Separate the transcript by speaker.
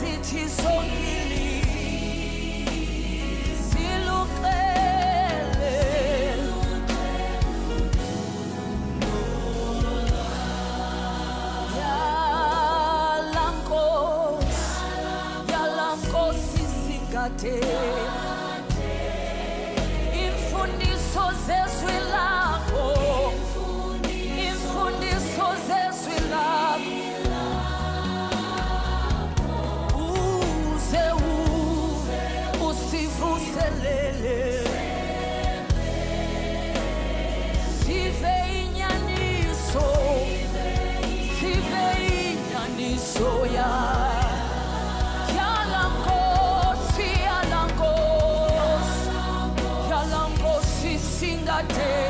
Speaker 1: zithi songili siluqele yalankosi sigade imfundiso zezwi lakho imfundiso zezwi lakho usivuselele sive inyaniso yalankosi singadela